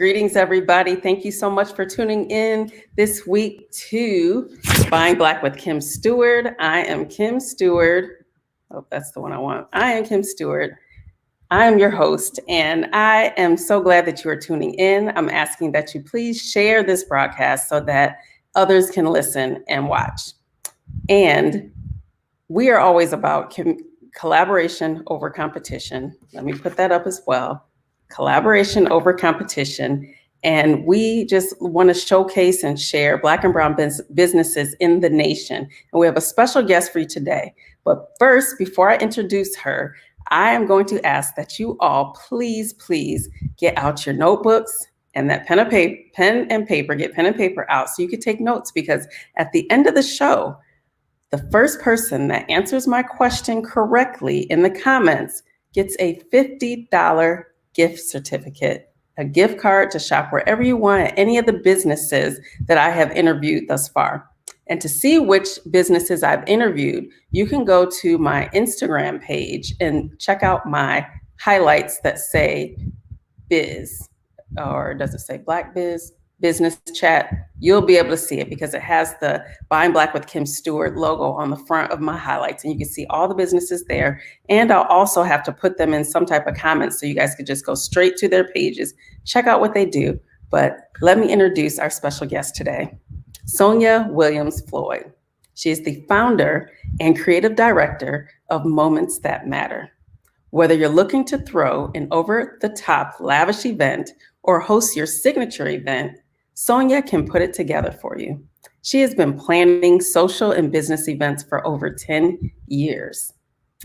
Greetings, everybody. Thank you so much for tuning in this week to Buying Black with Kim Steward. I am Kim Steward. Oh, that's the one I want. I am Kim Steward. I am your host, and I am so glad that you are tuning in. I'm asking that you please share this broadcast so that others can listen and watch. And we are always about collaboration over competition. Let me put that up as well. Collaboration over competition. And we just want to showcase and share Black and Brown businesses in the nation. And we have a special guest for you today. But first, before I introduce her, I am going to ask that you all please get out your notebooks and that pen and paper, get pen and paper out so you can take notes, because at the end of the show, the first person that answers my question correctly in the comments gets a $50 gift certificate, a gift card to shop wherever you want at any of the businesses that I have interviewed thus far. And to see which businesses I've interviewed, you can go to my Instagram page and check out my highlights that say biz, or does it say Black Biz? Business chat. You'll be able to see it because it has the Buying Black with Kim Steward logo on the front of my highlights, and you can see all the businesses there. And I'll also have to put them in some type of comments so you guys could just go straight to their pages, check out what they do. But let me introduce our special guest today, Sonia Williams-Floyd. She is the founder and creative director of Moments That Matter. Whether you're looking to throw an over-the-top lavish event or host your signature event, Sonia can put it together for you. She has been planning social and business events for over 10 years.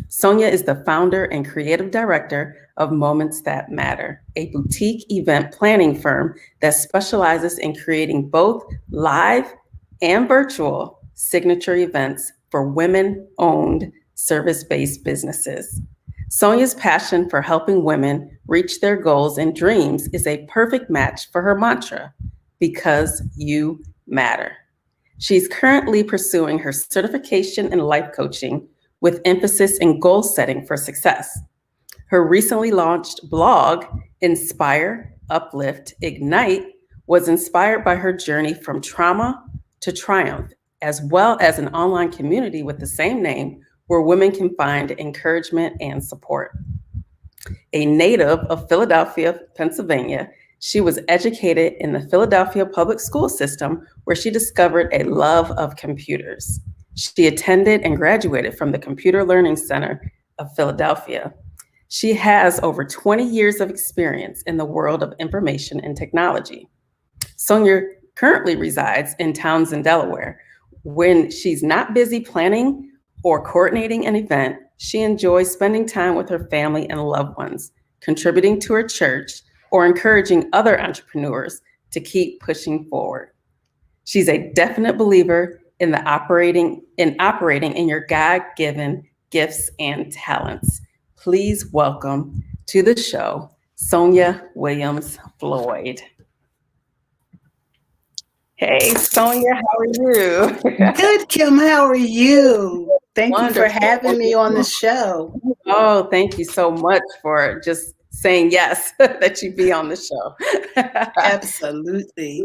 Sonia is the founder and creative director of Moments That Matter, a boutique event planning firm that specializes in creating both live and virtual signature events for women-owned service-based businesses. Sonia's passion for helping women reach their goals and dreams is a perfect match for her mantra, because you matter. She's currently pursuing her certification in life coaching with emphasis in goal setting for success. Her recently launched blog, Inspire, Uplift, Ignite, was inspired by her journey from trauma to triumph, as well as an online community with the same name where women can find encouragement and support. A native of Philadelphia, Pennsylvania, she was educated in the Philadelphia public school system, where she discovered a love of computers. She attended and graduated from the Computer Learning Center of Philadelphia. She has over 20 years of experience in the world of information and technology. Sonia currently resides in Townsend, Delaware. When she's not busy planning or coordinating an event, she enjoys spending time with her family and loved ones, contributing to her church, or encouraging other entrepreneurs to keep pushing forward. She's a definite believer in operating in your God-given gifts and talents. Please welcome to the show, Sonia Williams-Floyd. Hey, Sonia, how are you? Good, Kim. How are you? Thank Wonderful. you for having me on the show. Oh, thank you so much for just saying yes, that you be on the show. Absolutely.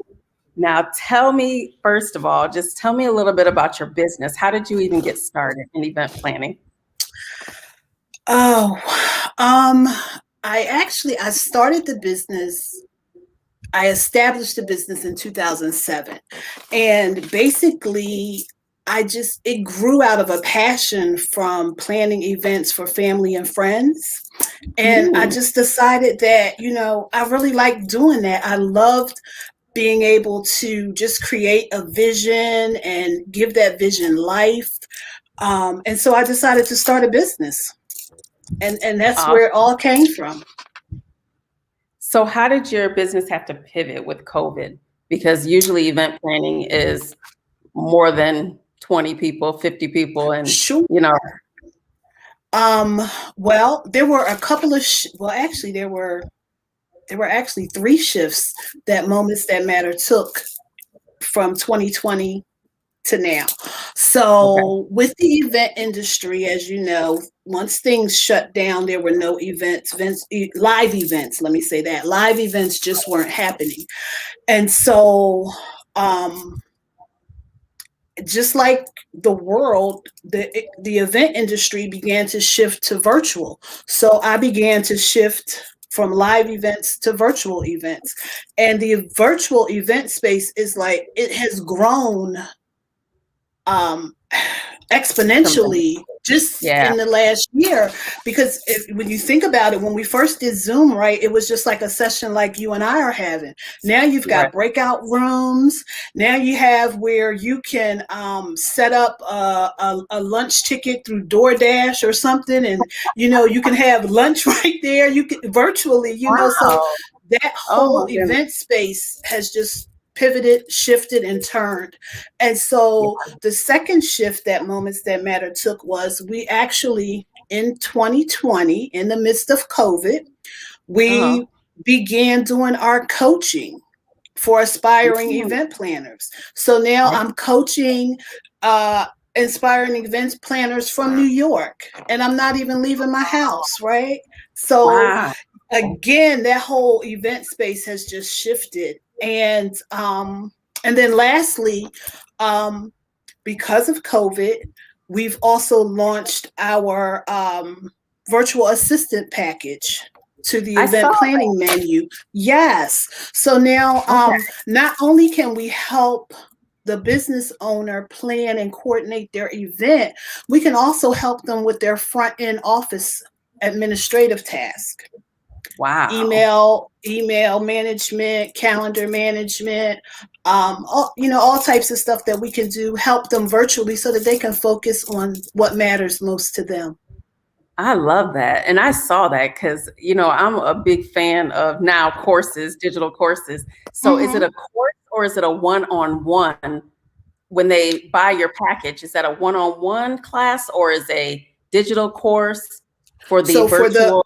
Now, tell me, first of all, just tell me a little bit about your business. How did you even get started in event planning? I started the business. I established the business in 2007, and basically it grew out of a passion from planning events for family and friends. And I just decided that, I really liked doing that. I loved being able to just create a vision and give that vision life. And so I decided to start a business. And that's where it all came from. So how did your business have to pivot with COVID? Because usually event planning is more than 20 people, 50 people, and Sure. Well, there were a couple of there were actually 3 shifts that Moments That Matter took from 2020 to now. So with the event industry, as you know, once things shut down, there were no live events. Let me say that live events just weren't happening. And so, just like the world, the event industry began to shift to virtual. So I began to shift from live events to virtual events. And the virtual event space is like, it has grown exponentially just in the last year, because when you think about it, when we first did Zoom, right, it was just like a session like you and I are having. Now you've got breakout rooms. Now you have where you can set up a lunch ticket through DoorDash or something, and you can have lunch right there. You can virtually, so that whole event space has just pivoted, shifted, and turned. And so the second shift that Moments That Matter took was, we actually, in 2020, in the midst of COVID, we began doing our coaching for aspiring event planners. So now I'm coaching inspiring event planners from New York, and I'm not even leaving my house, right? So again, that whole event space has just shifted. And then lastly, because of COVID, we've also launched our virtual assistant package to the event planning menu. Yes. So now not only can we help the business owner plan and coordinate their event, we can also help them with their front end office administrative task. Email management, calendar management, all types of stuff that we can do, help them virtually so that they can focus on what matters most to them. I love that. And I saw that because, I'm a big fan of now courses, digital courses. So is it a course or is it a one-on-one when they buy your package? Is that a one-on-one class or is a digital course for the virtual?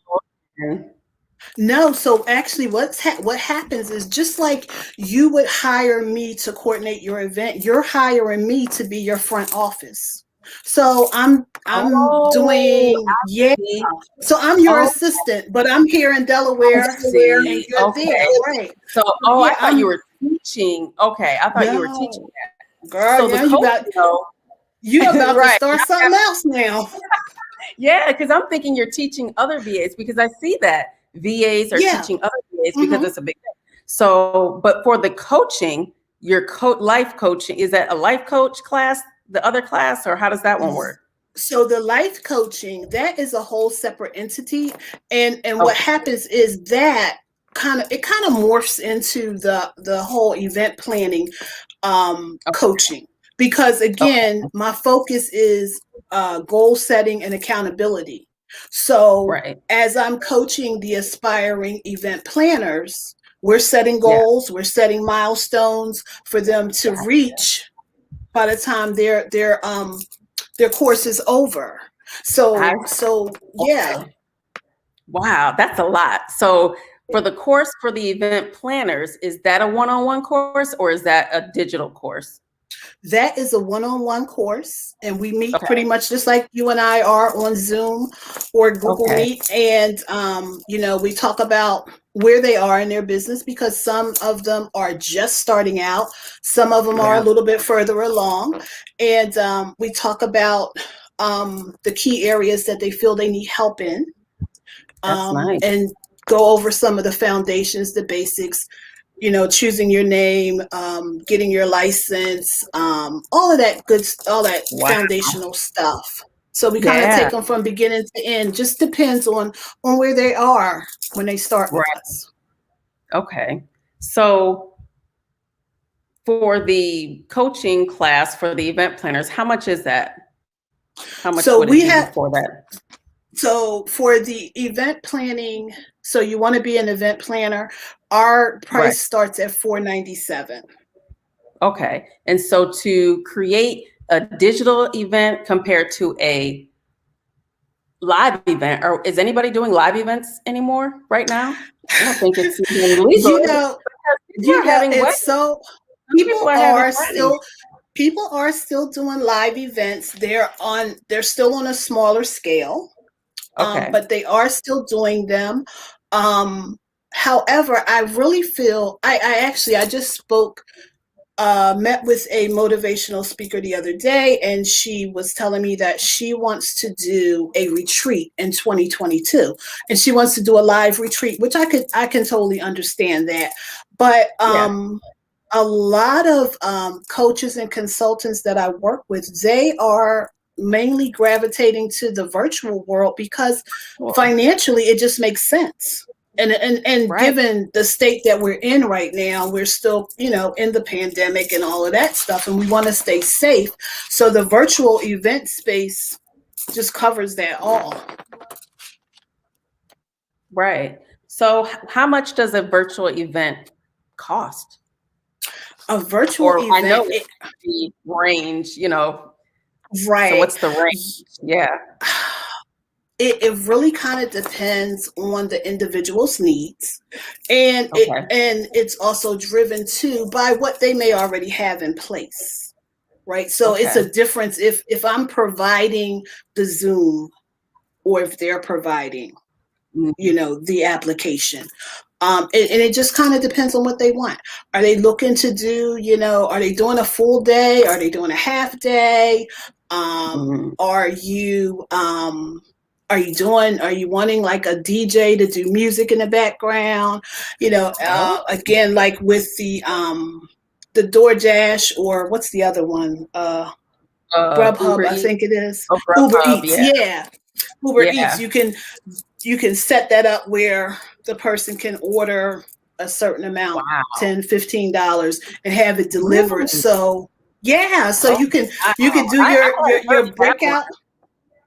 No, so actually what happens is, just like you would hire me to coordinate your event, you're hiring me to be your front office. So I'm doing, so I'm your assistant, but I'm here in Delaware and you're there, right? So, I thought you were teaching. Okay, I thought you were teaching that. Girl, so you about to start something else now. Yeah, because I'm thinking you're teaching other VAs, because I see that VAs are teaching other VAs because it's a big thing. So, but for the coaching, your life coaching, is that a life coach class, the other class, or how does that one work? So the life coaching, that is a whole separate entity. And what happens is that kind of morphs into the whole event planning coaching. Because again, my focus is goal setting and accountability. So as I'm coaching the aspiring event planners, we're setting goals, we're setting milestones for them to reach by the time their course is over. So yeah. Wow, that's a lot. So for the course for the event planners, is that a one-on-one course or is that a digital course? That is a one-on-one course, and we meet pretty much just like you and I are on Zoom or Google Meet. And, we talk about where they are in their business, because some of them are just starting out. Some of them are a little bit further along. And we talk about the key areas that they feel they need help in. That's nice. And go over some of the foundations, the basics. Choosing your name, getting your license, all of that foundational stuff. So we kind of take them from beginning to end. Just depends on where they are when they start with us. Okay. So for the coaching class for the event planners, how much is that? How much would it be for that? So for the event planning, so you want to be an event planner, our price starts at $497. Okay. And so to create a digital event compared to a live event, or is anybody doing live events anymore right now? I don't think it's even legal. People are still People are still doing live events. They're still on a smaller scale, Okay. but they are still doing them. Um, However, I really feel I just met with a motivational speaker the other day, and she was telling me that she wants to do a retreat in 2022, and she wants to do a live retreat, which I can totally understand that. But Yeah. a lot of coaches and consultants that I work with, they are mainly gravitating to the virtual world because Sure. financially it just makes sense. And Right. given the state that we're in right now, we're still, in the pandemic and all of that stuff, and we want to stay safe. So the virtual event space just covers that all. Right. So how much does a virtual event cost? A virtual Or I know event, it's the range, you know. So right. what's the range? Yeah. It really kind of depends on the individual's needs, and Okay. it's also driven too by what they may already have in place, right? So it's Okay. a difference if I'm providing the Zoom, or if they're providing, Mhm. the application. And it just kind of depends on what they want. Are they looking to do, are they doing a full day? Are they doing a half day? Mhm. Are you wanting like a DJ to do music in the background? Oh, Again, like with the DoorDash, or what's the other one? Grubhub, Uber I Eats. think it is. Oh, Uber Grubhub. Eats, Yeah. yeah. Uber Eats, Yeah. you can set that up where the person can order a certain amount, Wow. $10, $15, and have it delivered. Really? So yeah, so Oh, wow. you can do I hadn't heard your of that one. breakout.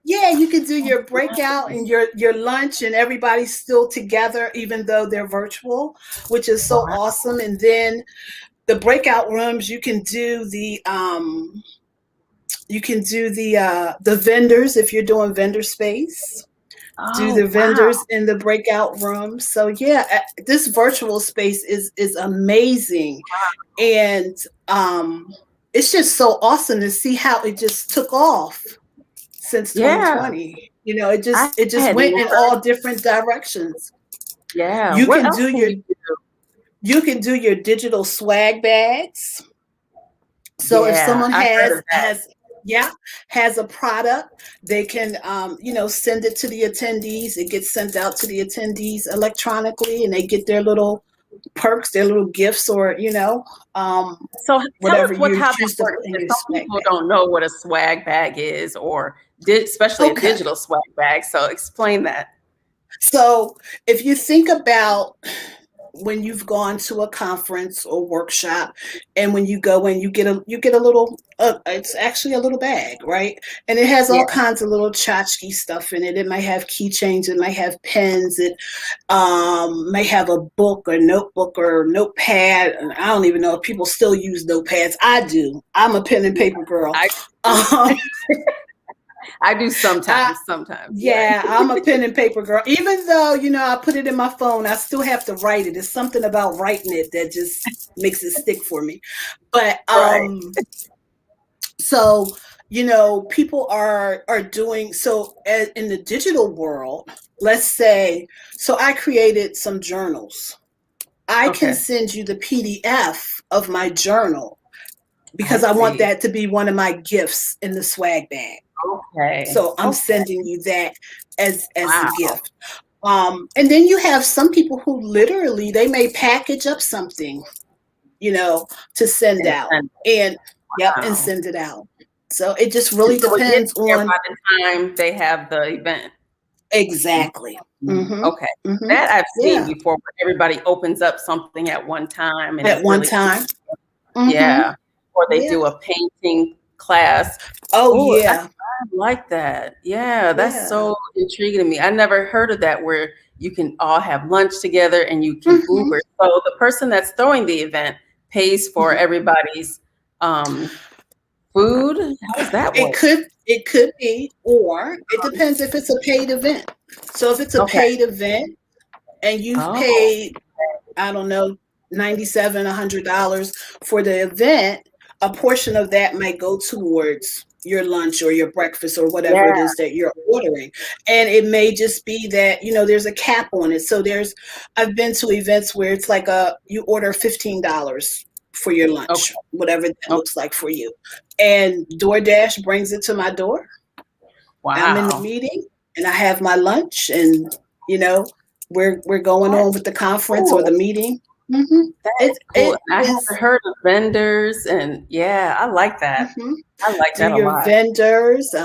Yeah, you can do your breakout and your lunch, and everybody's still together even though they're virtual, which is so Wow. awesome. And then the breakout rooms, you can do the vendors if you're doing vendor space. Do Oh, the wow. vendors in the breakout rooms. So yeah, this virtual space is amazing, and it's just so awesome to see how it just took off since Yeah. 2020. I It just hadn't went even in heard. all different directions. Yeah. You What can else do can your you do? you can do your digital swag bags. So if Yeah, someone I heard of that. yeah, has a product, they can send it to the attendees. It gets sent out to the attendees electronically, and they get their little perks, their little gifts, or So tell us whatever you how that choose to works, put in because your some swag people bag. don't know what a swag bag is, or especially a Okay. digital swag bag. So explain that. So if you think about when you've gone to a conference or workshop, and when you go in, you get a little it's actually a little bag, right? And it has all Yeah. kinds of little tchotchke stuff in it. It might have keychains, it might have pens, it may have a book or notebook or notepad. And I don't even know if people still use notepads. I do. I'm a pen and Yeah. paper girl. I um, I do I, sometimes. Sometimes. Yeah. Yeah, I'm a pen and paper girl. Even though, I put it in my phone, I still have to write it. It's something about writing it that just makes it stick for me. But Right. so, people are doing so in the digital world. Let's say, so I created some journals. I can Okay. send you the PDF of my journal I because I want see. that to be one of my gifts in the swag bag. Okay. So I'm Okay. sending you that as a Wow. gift. And then you have some people who literally they may package up something, to send And out, send. and yep, and Wow. send it out. So it just And really so it gets depends there on by the time they have the event. exactly. Mhm. Mm-hmm. Okay. Mm-hmm. That I've seen Yeah. before, where everybody opens up something at one time and At it's one really cute. time. Mm-hmm. Yeah. Or they Yeah. do a painting class. Oh Oh, I yeah. like that. Yeah, that's Yeah. so intriguing to me. I never heard of that, where you can all have lunch together and you can Mm-hmm. Uber. So the person that's throwing the event pays for Mm-hmm. everybody's um, food. How does that work? It could be, or it depends if it's a paid event. So if it's a Okay. paid event and you've Oh, paid, I don't know, $97, $100 for the event, a portion of that might go towards your lunch or your breakfast or whatever Yeah. it is that you're ordering. And it may just be that, there's a cap on it. So I've been to events where it's like you order $15 for your lunch, Okay. whatever that Okay. looks like for you. And DoorDash brings it to my door. I'm in the Wow. meeting and I have my lunch, and we're going on with the conference or the Cool. meeting. Mm-hmm. That is It cool. it I is. haven't heard of vendors, and yeah, I like that. Mm-hmm. I like Do that a your lot. vendors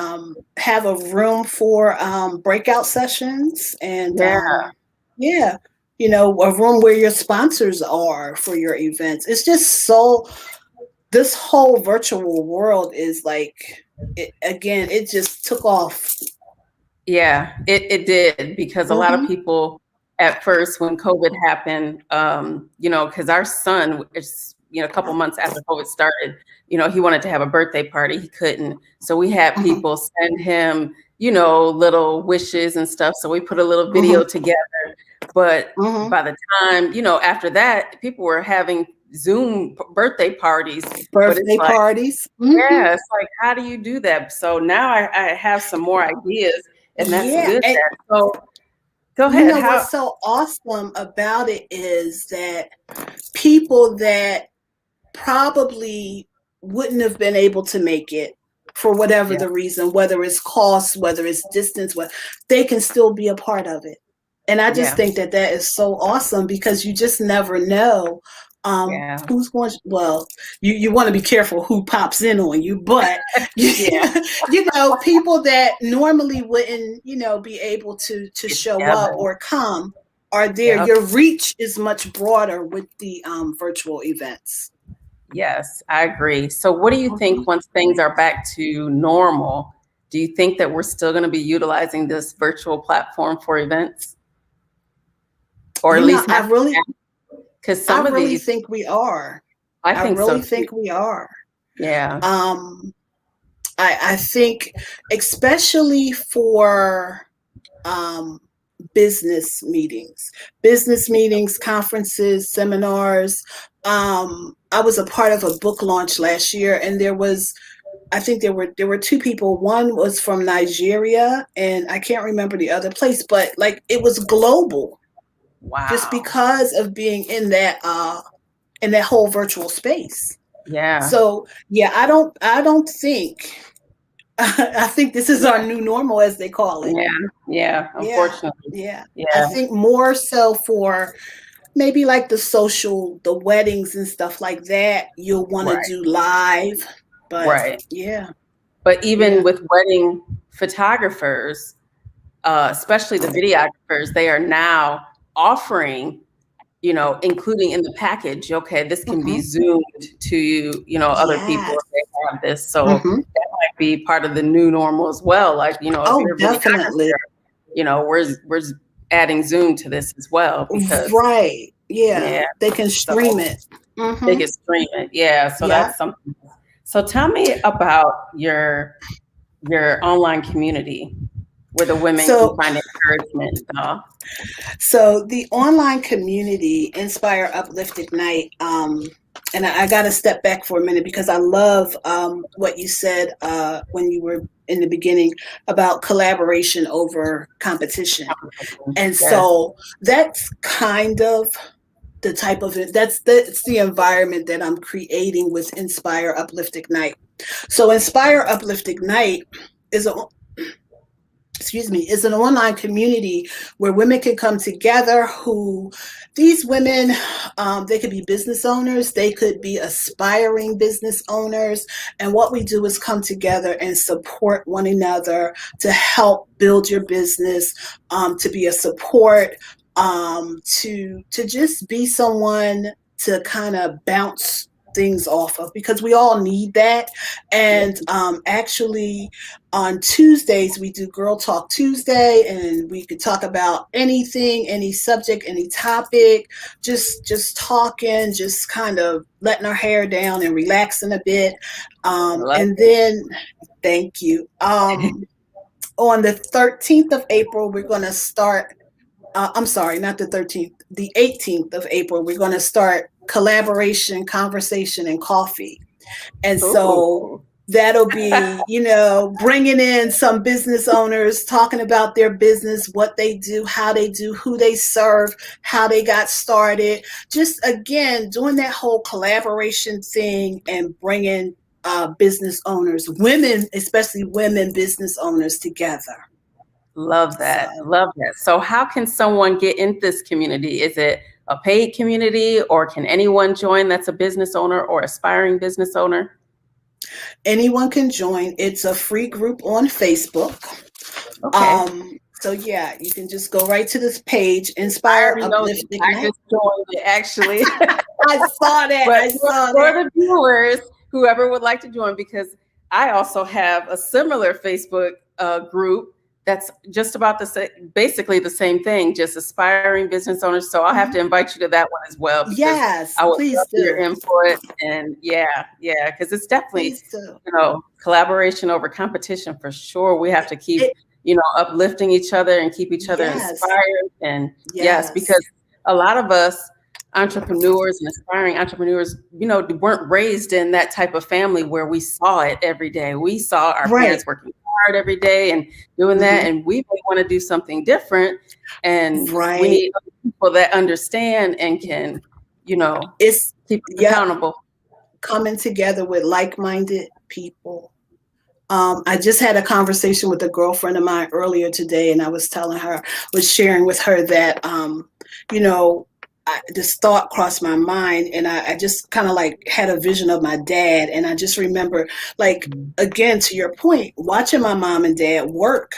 have a room for breakout sessions, and Yeah. yeah, a room where your sponsors are for your events. It's just so, this whole virtual world is like, it just took off. Yeah, it did, because a lot of Mm-hmm. people at first when COVID happened, because our son is, a couple months after COVID started, he wanted to have a birthday party. He couldn't. So we had Mm-hmm. people send him, little wishes and stuff. So we put a little video Mm-hmm. together. But Mm-hmm. by the time, after that, people were having Zoom birthday parties. But it's Birthday like, parties. Mm-hmm. yeah, it's like, how do you do that? So now I have some more ideas, and that's Yeah, good. and So go ahead. How? what's so awesome about it is that people that probably wouldn't have been able to make it for whatever Yeah, the reason, whether it's cost, whether it's distance, they can still be a part of it. And I just yeah, think that is so awesome, because you just never know yeah, who's going to, well, you want to be careful who pops in on you, but yeah. people that normally wouldn't, be able to Get show up together. or come are there. Yep. Your reach is much broader with the virtual events. Yes, I agree. So what do you think once things are back to normal? Do you think that we're still going to be utilizing this virtual platform for events, or at least I have? really, Because some of these, think we are. I I think so really too. think we are. Yeah. I think, especially for business meetings, conferences, seminars. I was a part of a book launch last year, and I think there were two people. One was from Nigeria, and I can't remember the other place, but like, it was global, just Wow. because of being in that whole virtual space. Yeah. So yeah, I don't think I think this is our new normal, as they call it. Yeah. Yeah. Yeah, Unfortunately. yeah. I Yeah. think more so for maybe like the weddings and stuff like that, you'll want to Right. do live. But Right. yeah, But even yeah. with wedding photographers, especially the videographers, they are now offering, including in the package, okay, this can be Mm-hmm. zoomed to, other people Yes. if they have this. So Mm-hmm. that might be part of the new normal as well. Like, if Oh, you're a definitely. videographer, we're adding Zoom to this as well, because Right. Yeah. yeah, They can so stream it. they Mm-hmm. can stream it. Yeah. So Yeah. that's something. So tell me about your online community where the women can So find encouragement. So the online community, Inspire, Uplift, Ignite, and I got to step back for a minute, because I love what you said when you were in the beginning about collaboration over competition. And Yes. so that's kind of the type of that's the environment that I'm creating with Inspire, Uplift, Ignite. So Inspire, Uplift, Ignite is is an online community where women can come together. These women, they could be business owners, they could be aspiring business owners, and what we do is come together and support one another to help build your business, to be a support, to just be someone to kind of bounce things off of, because we all need that. And actually, on Tuesdays, we do Girl Talk Tuesday, and we could talk about anything, any subject, any topic, just talking, just kind of letting our hair down and relaxing a bit. And then, thank you. On the 13th of April, we're going to start. I'm sorry, not the 13th, the 18th of April, we're going to start collaboration, conversation, and coffee. And so Ooh. that'll be, bringing in some business owners, talking about their business, what they do, how they do, who they serve, how they got started. Just again, doing that whole collaboration thing and bringing business owners, women, especially women business owners together. Love that. So Love that. So how can someone get in this community? Is it a paid community, or can anyone join that's a business owner or aspiring business owner? anyone can join. It's a free group on Facebook. Okay. So yeah, you can just go right to this page, I Inspire, already know Uplift, this. I Ignite. just joined it actually. I saw that. But I saw for that. the viewers, whoever would like to join, because I also have a similar Facebook group that's just about the same, basically the same thing, just aspiring business owners. So I'll have to invite you to that one as well, because Yes, I would please love your do. input. And yeah, because it's definitely, Please do. collaboration over competition for sure. We have to keep, It, uplifting each other and keep each other yes, inspired. And yes, yes. because a lot of us entrepreneurs and aspiring entrepreneurs, weren't raised in that type of family where we saw it every day. We saw our Right. parents working hard every day and doing that, Mhm. and we may want to do something different. And we Right. need other people that understand and can, It's, keep us yep, accountable. coming together with like-minded people. I just had a conversation with a girlfriend of mine earlier today, and I was sharing with her that, this thought crossed my mind, and I just kind of like had a vision of my dad, and I just remember, like, again, to your point, watching my mom and dad work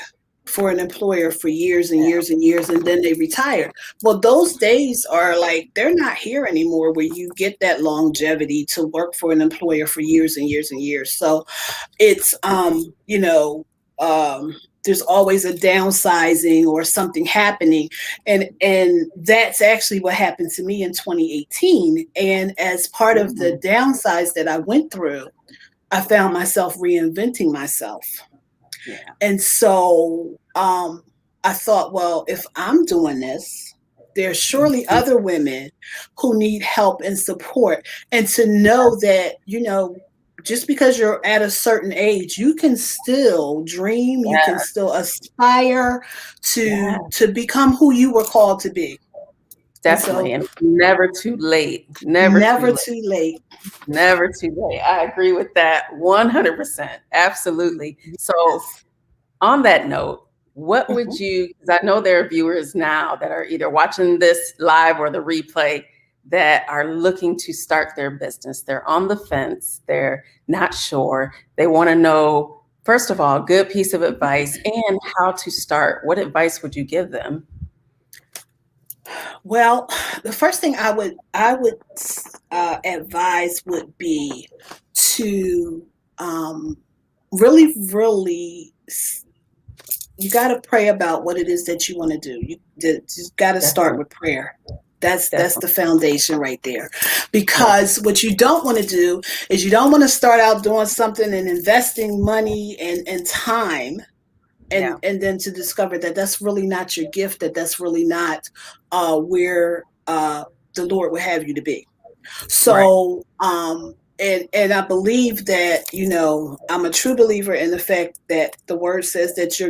for an employer for years and Yeah. years and years, and then they retired. Well, those days are like, they're not here anymore, where you get that longevity to work for an employer for years and years and years. So it's there's always a downsizing or something happening, and that's actually what happened to me in 2018. And as part of the downsize that I went through, I found myself reinventing myself. Yeah. And so I thought, well, if I'm doing this, there's surely other women who need help and support. And to know that, just because you're at a certain age, you can still dream, you can Yeah. still aspire Yeah. to become who you were called to be. Definitely. And never too late. Never too Never late. too late. Never too late. I agree with that 100%. Absolutely. So Yes. on that note, what would Mhm. you, because I know there are viewers now that are either watching this live or the replay that are looking to start their business. They're on the fence. They're not sure. They want to know, first of all, a good piece of advice and how to start. What advice would you give them? Well, the first thing I would advise would be to really, really, you got to pray about what it is that you want to do. You got to start Definitely. with prayer. That's Definitely. the foundation right there. Yeah. Because what you don't want to do is, you don't want to start out doing something and investing money and time, Yeah. and then to discover that that's really not your gift, that's really not where the Lord would have you to be. Right. So and I believe that, I'm a true believer in the fact that the word says that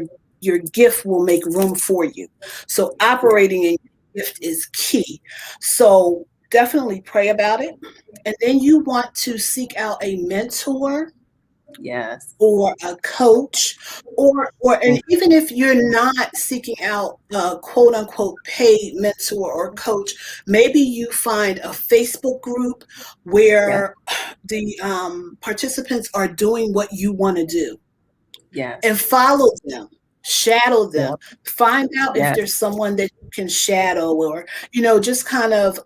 your gift will make room for you. So Yeah. operating in your gift is key. So definitely pray about it. And then you want to seek out a mentor Yes. or a coach, and even if you're not seeking out a quote unquote paid mentor or coach, maybe you find a Facebook group Yeah. where the participants are doing what you want to do, and Yes. follow them, shadow Yeah. them, find out if Yes. there's someone that you can shadow, or just kind of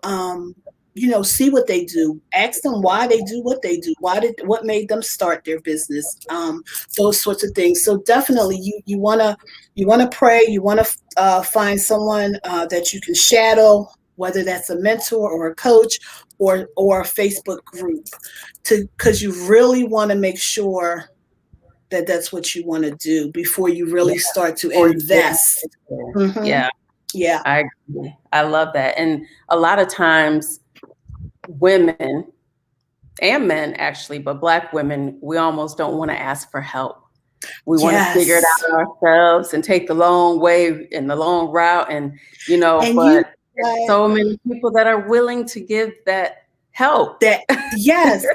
see what they do, ask them why they do what they do, what made them start their business, those sorts of things. So definitely you want to pray, you want to find someone that you can shadow, whether that's a mentor or a coach or a Facebook group, because you really want to make sure that that's what you want to do before you Yeah. really start to Or you get invest. there. Hmm. Yeah. Yeah. I agree. I love that. And a lot of times women and men actually, but Black women, we almost don't want to ask for help. We want to figure it Yes. out ourselves and take the long way and the long route. And, And you but there's what? so many people that are willing to give that help. That yes.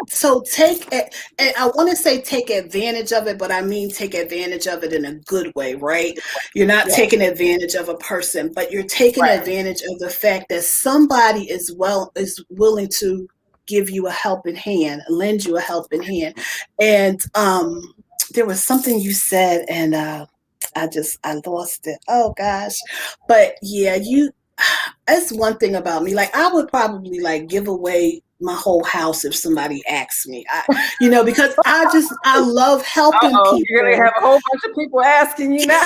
So take it, and I want to say take advantage of it, but I mean take advantage of it in a good way, right? You're not Yes, taking advantage of a person, but you're taking right. advantage of the fact that somebody is willing to give you a helping hand, lend you a helping hand. And there was something you said, and I lost it. Oh gosh. But yeah, you that's one thing about me. Like I would probably like give away my whole house if somebody asked me. Because I love helping Uh-oh, you're gonna people. have a whole bunch of people asking you now.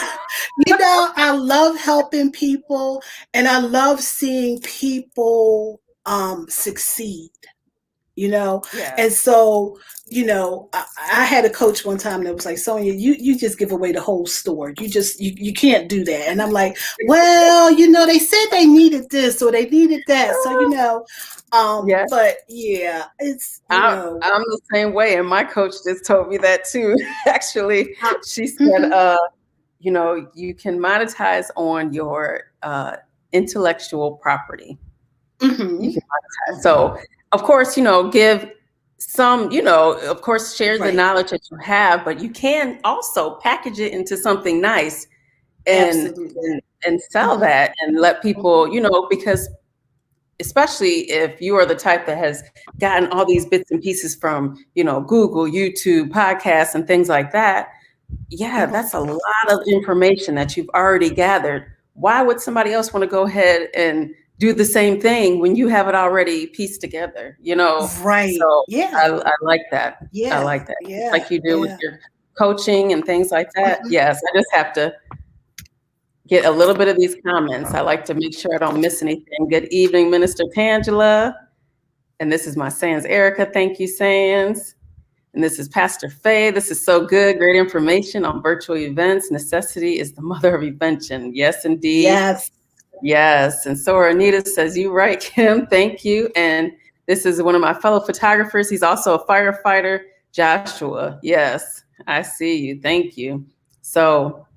I love helping people, and I love seeing people succeed. you know Yeah. and so I had a coach one time that was like, Sonia, you just give away the whole store. You can't do that. And I'm like, well, they said they needed this or they needed that, so Yeah. but yeah, it's I'm the same way, and my coach just told me that too. Actually, uh, she said, mhm, you can monetize on your intellectual property. You mhm, can monetize. mhm. So, of course, give some, of course, share the Right. knowledge that you have, but you can also package it into something nice and Absolutely. and sell Mhm, that and let people, mhm. because especially if you are the type that has gotten all these bits and pieces from, Google, YouTube, podcasts, and things like that. Yeah, Mhm. that's a lot of information that you've already gathered. Why would somebody else want to go ahead and do the same thing when you have it already pieced together? Right. So Yeah. I like that. I Yeah. like that. Just Yeah. like you do with Yeah. your coaching and things like that. Mhm. Yes, I just have to get a little bit of these comments. I like to make sure I don't miss anything. Good evening, Minister Tangela. And this is my Sands Erica. Thank you, Sands. And this is Pastor Faye. This is so good. Great information on virtual events. Necessity is the mother of invention. Yes, indeed. Yes. Yes. And so Anita says, you right, Kim. Thank you. And this is one of my fellow photographers. He's also a firefighter, Joshua. Yes, I see you. Thank you. So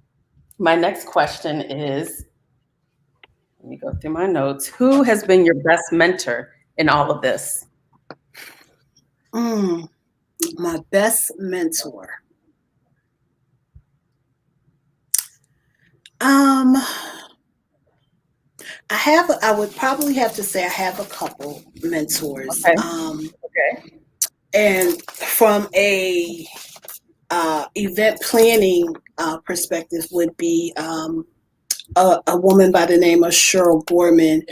my next question is, let me go through my notes. Who has been your best mentor in all of this? Mm, my best mentor. Um, I would probably have to say I have a couple mentors. Okay. Okay. And from a event planning perspective would be a woman by the name of Cheryl Borman.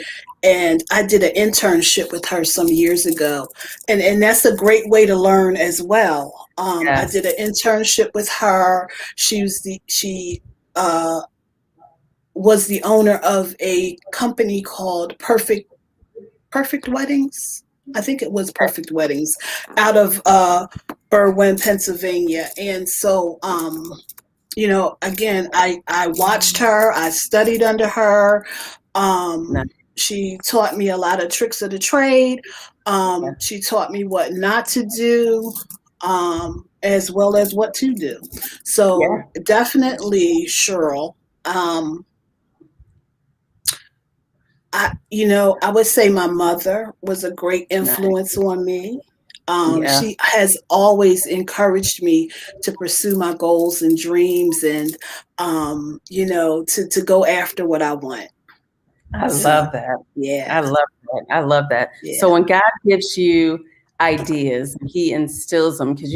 And I did an internship with her some years ago. And that's a great way to learn as well. I Yes. did an internship with her. She was the owner of a company called Perfect Weddings. I think it was Perfect Weddings out of Berwyn, Pennsylvania. And so again, I watched her, I studied under her. No. She taught me a lot of tricks of the trade. Yes. She taught me what not to do, as well as what to do. Yeah. So definitely Cheryl. Um, I would say my mother was a great Nice. influence on me. Yeah. She has always encouraged me to pursue my goals and dreams, and to go after what I want. I So love that. yeah, I love that. I love that. So yeah. when God gives you ideas, He instills them because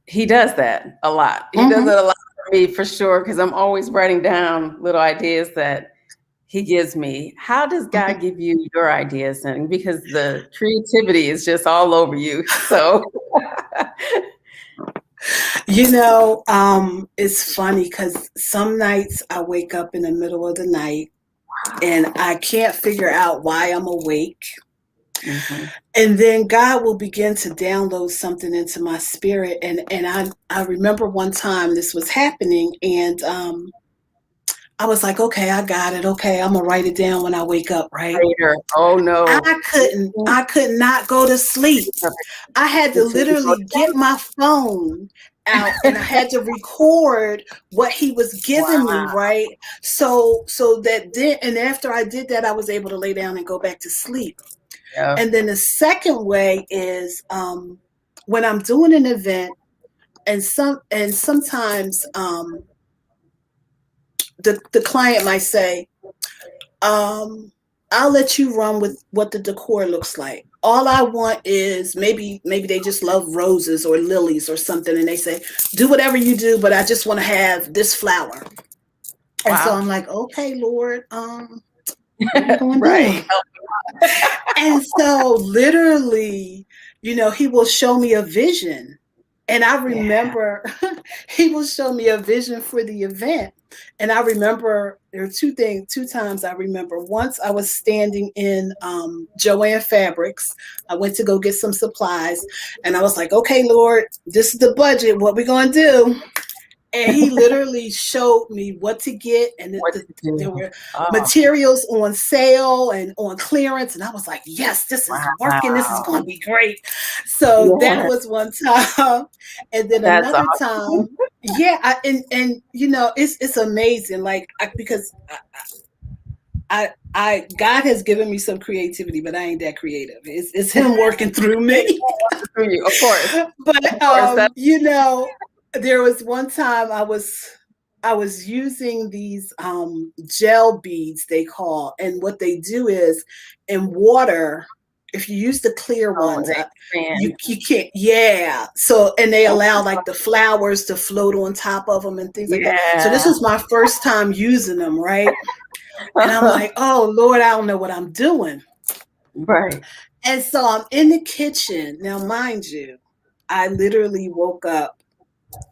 He does that a lot. He does Hmm. that a lot for me for sure because I'm always writing down little ideas that He gives me. How does God Hmm. give you your ideas? And because the creativity is just all over you. So It's funny because some nights I wake up in the middle of the night and I can't figure out why I'm awake. mhm. And then God will begin to download something into my spirit. And I remember one time this was happening, and I was like, okay, I got it. Okay, I'm gonna write it down when I wake up, right? Later. Oh no. I could not go to sleep. I had to Until you go literally get my phone out and I had to record what he was giving me, Wow. right? So that then, and after I did that, I was able to lay down and go back to sleep. Yeah. And then the second way is when I'm doing an event, and sometimes the client might say, I'll let you run with what the decor looks like. All I want is maybe they just love roses or lilies or something, and they say, do whatever you do, but I just want to have this flower. And so Wow. I'm like, okay, Lord, what are we going to Right. do? And so literally, he will show me a vision. And I remember he will show me a vision for the event. And I remember there are two times I remember. Once I was standing in Joanne Fabrics. I went to go get some supplies. And I was like, okay, Lord, this is the budget. What we going to do? And he literally showed me what to get. And there were materials on sale and on clearance. And I was like, yes, this is working. This is going to be great. So that was one time. And then another time, it's amazing. Like, because I God has given me some creativity, but I ain't that creative. It's him working through me. Through you, of course. But there was one time I was using these gel beads, they call, and what they do is in water, if you use the clear ones, you can't. Yeah. So, and they allow like the flowers to float on top of them and things like that. So this was my first time using them, right? And I'm like, oh Lord, I don't know what I'm doing. Right. And so I'm in the kitchen. Now, mind you, I literally woke up.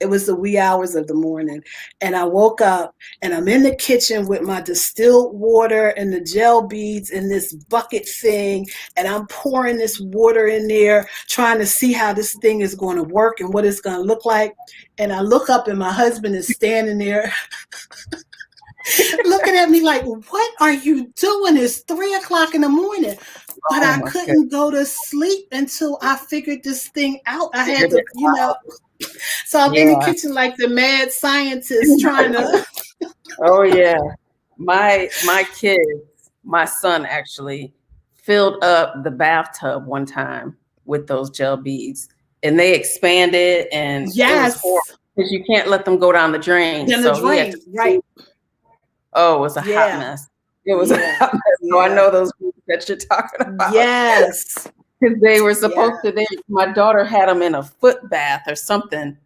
It was the wee hours of the morning. And I woke up and I'm in the kitchen with my distilled water and the gel beads in this bucket thing. And I'm pouring this water in there, trying to see how this thing is going to work and what it's going to look like. And I look up and my husband is standing there looking at me like, what are you doing? It's 3:00 in the morning. But I couldn't go to sleep until I figured this thing out. I had to, So I'm in the kitchen like the mad scientist trying to. Oh yeah. My kids, my son actually filled up the bathtub one time with those gel beads, and they expanded, and it was horrible because you can't let them go down the drain. Right. Oh, it was a hot mess. It was a hot mess. So I know those beads that you're talking about. Yes. Because they were supposed to. My daughter had them in a foot bath or something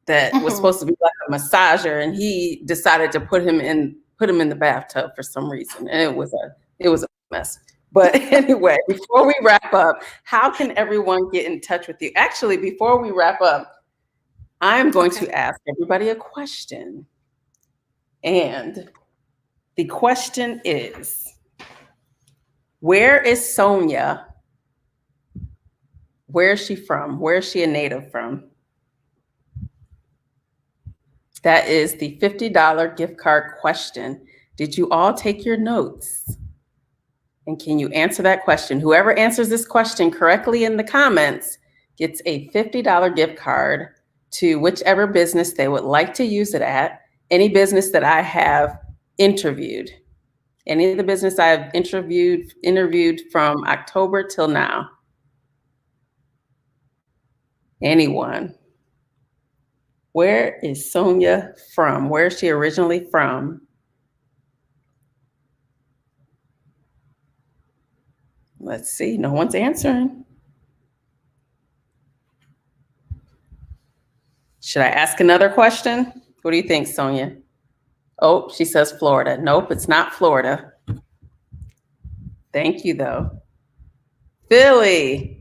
that was supposed to be like a massager, and he decided to put him in the bathtub for some reason, and it was a mess. But anyway, before we wrap up, how can everyone get in touch with you? Actually, before we wrap up, I'm going to ask everybody a question, and the question is, where is Sonia? Where is she from? Where is she a native from? That is the $50 gift card question. Did you all take your notes? And can you answer that question? Whoever answers this question correctly in the comments gets a $50 gift card to whichever business they would like to use it at. Any business that I have interviewed. Any of the business I've interviewed from October till now. Anyone? Where is Sonia from? Where is she originally from? Let's see, no one's answering. Should I ask another question? What do you think, Sonia? Oh, she says Florida. Nope, it's not Florida. Thank you, though. Philly.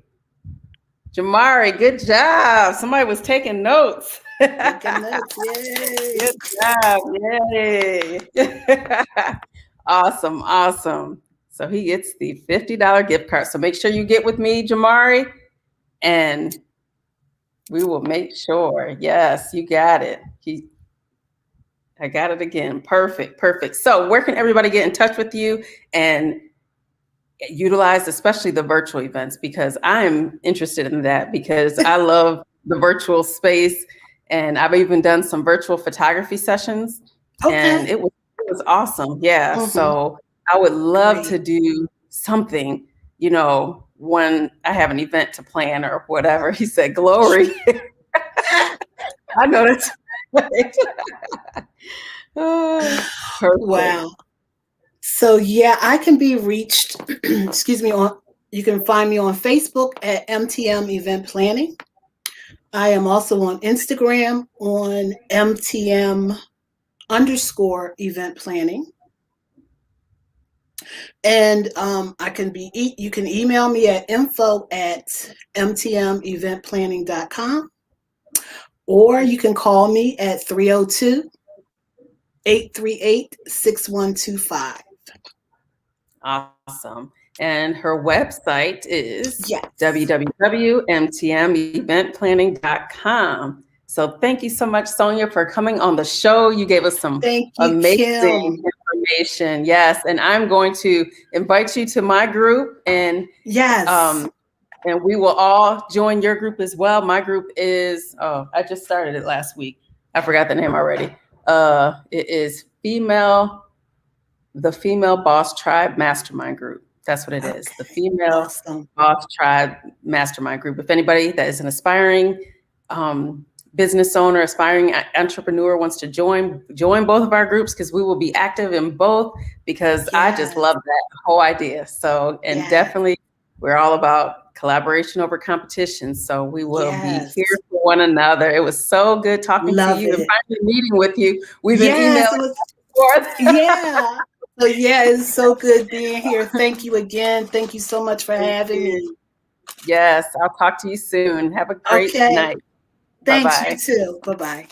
Jamari, good job. Somebody was taking notes. Taking notes, yay. Good job, yay. Awesome. So he gets the $50 gift card. So make sure you get with me, Jamari, and we will make sure. Yes, you got it. I got it again. Perfect. Perfect. So where can everybody get in touch with you and utilize, especially the virtual events? Because I'm interested in that because I love the virtual space, and I've even done some virtual photography sessions, and Okay. it was awesome. Yeah. Mm-hmm. So I would love to Great. do something, when I have an event to plan or whatever. He said, "Glory." I know that's right. Perfect. Wow. So yeah, I can be reached, excuse me, you can find me on Facebook at MTM Event Planning. I am also on Instagram on MTM_event planning. And you can email me at info@mtmeventplanning.com, or you can call me at 302-838-6125. Awesome. And her website is Yes. www.mtmeventplanning.com. So thank you so much, Sonia, for coming on the show. You gave us some Thank you, amazing Kim. information. Yes. And I'm going to invite you to my group, and Yes. we will all join your group as well. My group is, I just started it last week. I forgot the name already. It is the Female Boss Tribe Mastermind Group. That's what it is. The Female Awesome. Boss Tribe Mastermind Group. If anybody that is an aspiring business owner, aspiring entrepreneur wants to join both of our groups, because we will be active in both, because I just love that whole idea. So, and definitely we're all about collaboration over competition. So we will be here for one another. It was so good talking to you and finally meeting with you. We've been emailing forth. Yeah. So yeah, it's so good being here. Thank you again. Thank you so much for having me. Yes, I'll talk to you soon. Have a great night. Thanks, Bye-bye. you too. Bye-bye.